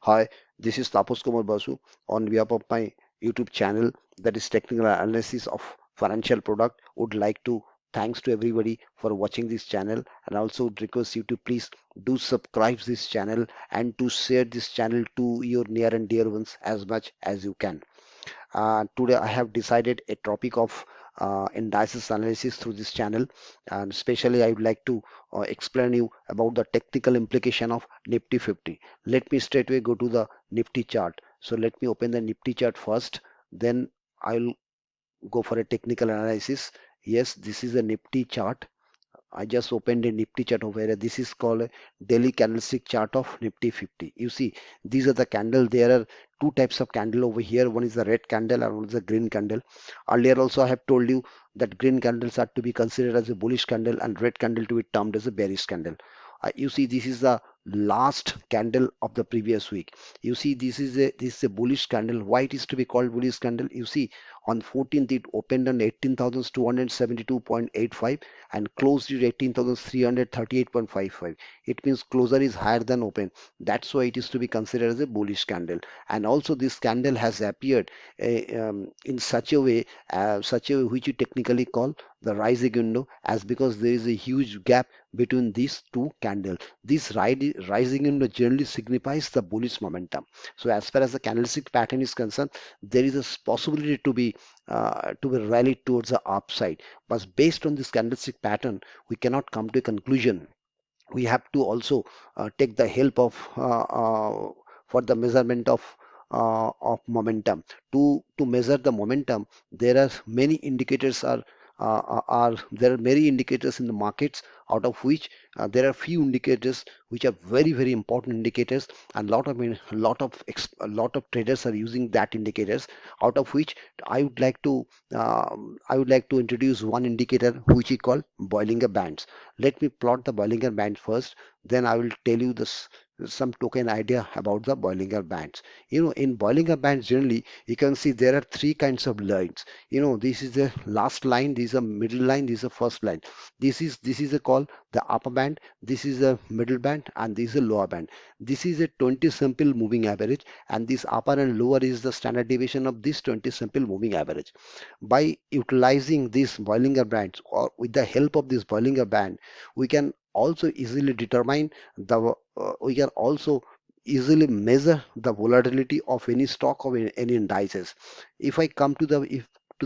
Hi, this is Tapos Kumar Basu on behalf of my YouTube channel that is Technical Analysis of Financial Product. Would like to thanks to everybody for watching this channel and also would request you to please do subscribe this channel and to share this channel to your near and dear ones as much as you can. Today I have decided a topic of indices analysis through this channel, and especially I would like to explain you about the technical implication of Nifty 50. Let me straightway go to the Nifty chart. So let me open the Nifty chart first, then I'll go for a technical analysis. Yes, this is a Nifty chart. I just opened a Nifty chart over here. This is called a daily candlestick chart of Nifty 50. You see, these are the candle. There are two types of candle over here. One is the red candle and one is the green candle. Earlier also I have told you that green candles are to be considered as a bullish candle and red candle to be termed as a bearish candle. You see, this is the last candle of the previous week. You see, this is a bullish candle. Why it is to be called bullish candle? You see, on 14th it opened on 18,272.85 and closed at 18,338.55. It means closer is higher than open. That's why it is to be considered as a bullish candle. And also this candle has appeared in such a way which you technically call the rising window, as because there is a huge gap between these two candles. This rising window generally signifies the bullish momentum. So as far as the candlestick pattern is concerned, there is a possibility to be rallied towards the upside. But based on this candlestick pattern, we cannot come to a conclusion. We have to also take the help of for the measurement of momentum. To measure the momentum, there are many indicators are there are many indicators in the markets, out of which there are few indicators which are very important indicators, and a lot of traders are using that indicators, out of which I would like to introduce one indicator which we call Bollinger Bands. Let me plot the Bollinger Band first, then I will tell you this some token idea about the Bollinger Bands. In Bollinger Bands, generally, you can see there are three kinds of lines. This is the last line, this is a middle line, this is the first line. This is a call the upper band, this is a middle band, and this is a lower band. This is a 20 simple moving average, and this upper and lower is the standard deviation of this 20 simple moving average. By utilizing these Bollinger Bands, or with the help of this Bollinger Band, we can also easily determine we can also easily measure the volatility of any stock or any indices. If I come to the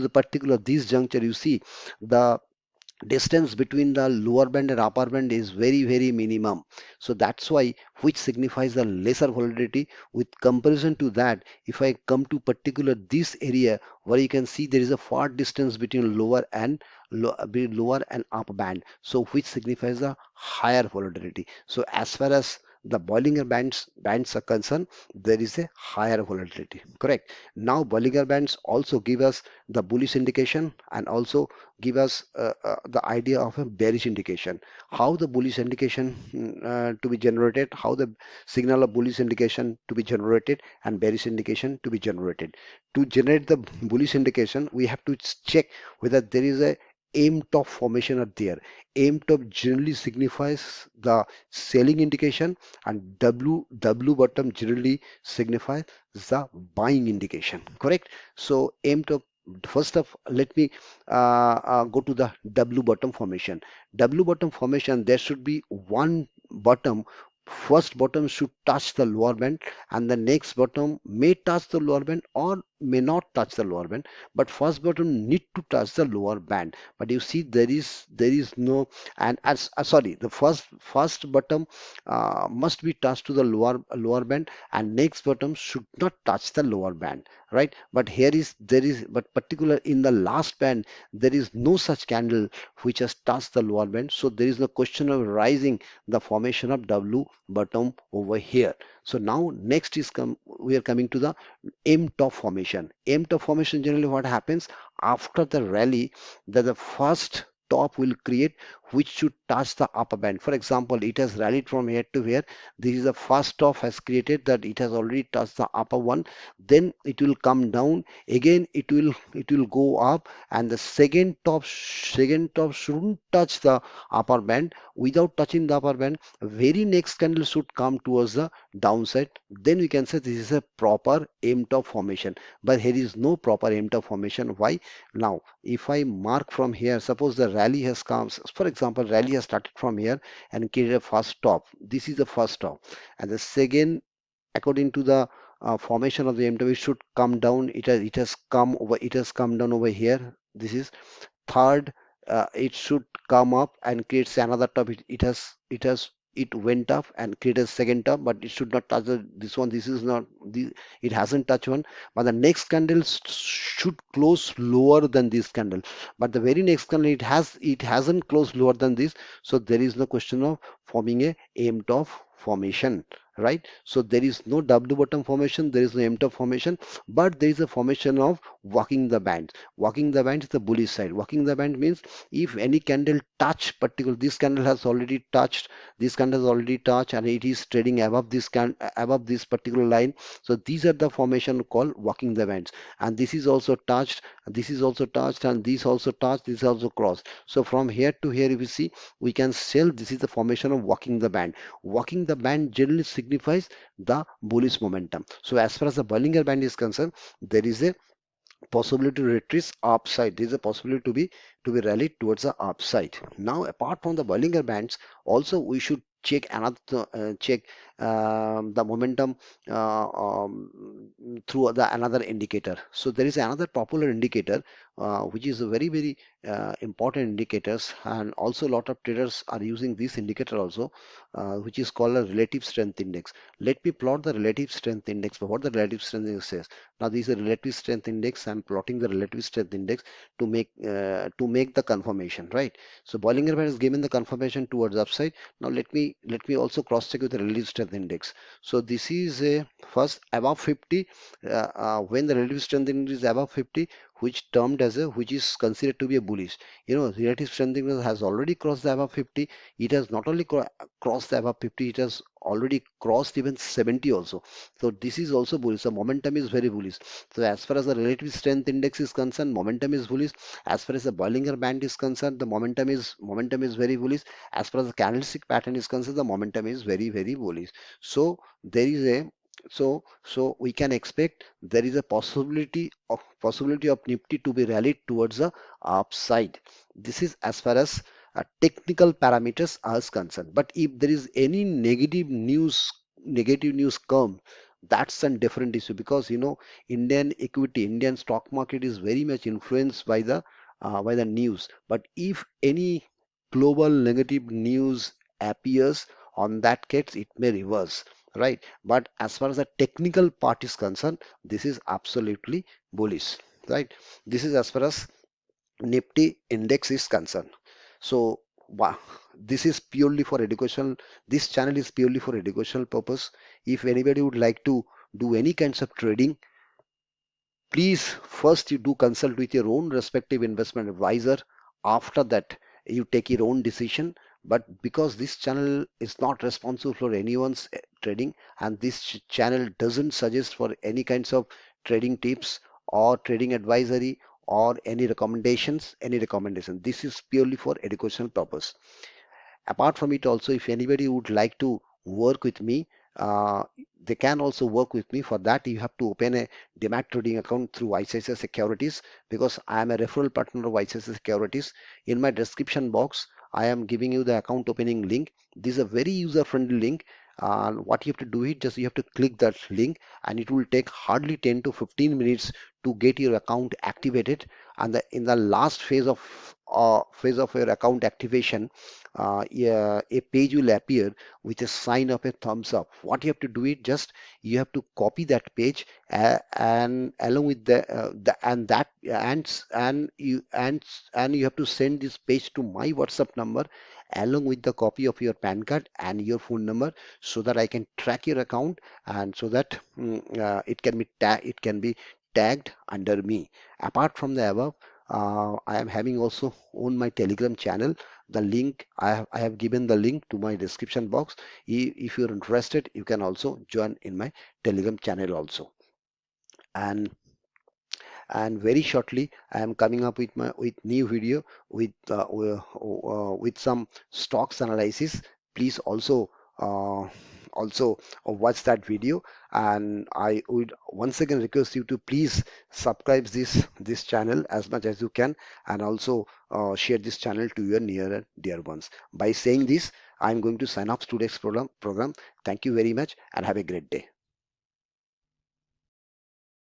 particular this juncture, you see the distance between the lower band and upper band is very minimum, so that's why, which signifies the lesser volatility. With comparison to that, if I come to particular this area where you can see there is a far distance between lower and upper band, so which signifies the higher volatility. So as far as the Bollinger bands are concerned, there is a higher volatility, correct? Now Bollinger bands also give us the bullish indication and also give us the idea of a bearish indication. How the bullish indication to be generated, how the signal of bullish indication to be generated and bearish indication to be generated. To generate the bullish indication, we have to check whether there is a aim top formation are there. Aim top generally signifies the selling indication, and W bottom generally signifies the buying indication, correct? So aim top, first of let me go to the W bottom formation. W bottom formation, there should be one bottom. First bottom should touch the lower band, and the next bottom may touch the lower band or may not touch the lower band, but first bottom need to touch the lower band. But you see, there is no, and as sorry, the first bottom must be touched to the lower band, and next bottom should not touch the lower band, right? But but particular in the last band, there is no such candle which has touched the lower band, so there is no question of rising the formation of W bottom over here. So now next is we are coming to the M top formation. M top formation, generally what happens after the rally, that the first top will create, which should touch the upper band. For example, it has rallied from here to here. This is the first top has created that it has already touched the upper one. Then it will come down again. It will go up, and the second top shouldn't touch the upper band. Without touching the upper band, very next candle should come towards the downside. Then we can say this is a proper M top formation. But here is no proper M top formation. Why? Now, if I mark from here, suppose the rally has come, for example, rally has started from here and created a first top. This is the first top, and the second, according to the formation of the MW, should come down. It has come down over here. This is third. It should come up and creates another top. It went up and created a second top, but it should not touch this one. This is not the It hasn't touched one, but the next candle should close lower than this candle. But the very next candle, it hasn't closed lower than this, so there is no question of forming a M top formation, right? So there is no W bottom formation, there is no M top formation, but there is a formation of walking the band. Walking the band is the bullish side. Walking the band means if any candle touch particular, this candle has already touched and it is trading above this particular line. So these are the formation called walking the bands. And this is also touched, this is also touched, and this also touched, this is also crossed. So from here to here, if you see, we can sell. This is the formation of walking the band. Walking the band generally signifies the bullish momentum. So as far as the Bollinger Band is concerned, there is a possibility to retrace upside. There is a possibility to be rallied towards the upside. Now, apart from the Bollinger Bands, also we should check the momentum through the another indicator. So there is another popular indicator which is a very important indicators, and also a lot of traders are using this indicator also, which is called a relative strength index. Let me plot the relative strength index. What the relative strength index says. Now this is a relative strength index. I'm plotting the relative strength index to make the confirmation, right? So Bollinger Band has given the confirmation towards upside. Now let me also cross check with the relative strength index. So this is a first above 50. When the relative strength index is above 50, which is considered to be a bullish. Relative strength index has already crossed the above 50. It has not only crossed the above 50, it has already crossed even 70 also. So this is also bullish. So momentum is very bullish. So as far as the relative strength index is concerned, momentum is bullish. As far as the Bollinger Band is concerned, the momentum is very bullish. As far as the candlestick pattern is concerned, the momentum is very bullish. So there is a so we can expect there is a possibility of Nifty to be rallied towards the upside. This is as far as technical parameters are concerned. But if there is any negative news come, that's a different issue, because Indian stock market is very much influenced by the news. But if any global negative news appears, on that case it may reverse, right? But as far as the technical part is concerned, this is absolutely bullish, right? This is as far as Nifty index is concerned. So this is purely for educational. This channel is purely for educational purpose. If anybody would like to do any kinds of trading, please first you do consult with your own respective investment advisor. After that, you take your own decision. But because this channel is not responsible for anyone's trading, and this channel doesn't suggest for any kinds of trading tips or trading advisory or any recommendation, this is purely for educational purpose. Apart from it also, if anybody would like to work with me, uh, they can also work with me. For that, you have to open a demat trading account through ICICI Securities, because I am a referral partner of ICICI Securities. In my description box, I am giving you the account opening link. This is a very user friendly link. What you have to do is just you have to click that link, and it will take hardly 10 to 15 minutes to get your account activated. And in the last phase of your account activation, yeah, a page will appear with a sign of a thumbs up. What you have to do is just you have to copy that page, and along with the and that and you have to send this page to my WhatsApp number, along with the copy of your PAN card and your phone number, so that I can track your account, and so that it can be tagged under me. Apart from the above, I am having also on my Telegram channel. The link I have given the link to my description box. If you're interested, you can also join in my Telegram channel also. And very shortly I am coming up with my with new video with some stocks analysis. Please uh, also watch that video, and I would once again request you to please subscribe this channel as much as you can, and also share this channel to your near and dear ones. By saying this, I'm going to sign off today's program. Thank you very much and have a great day.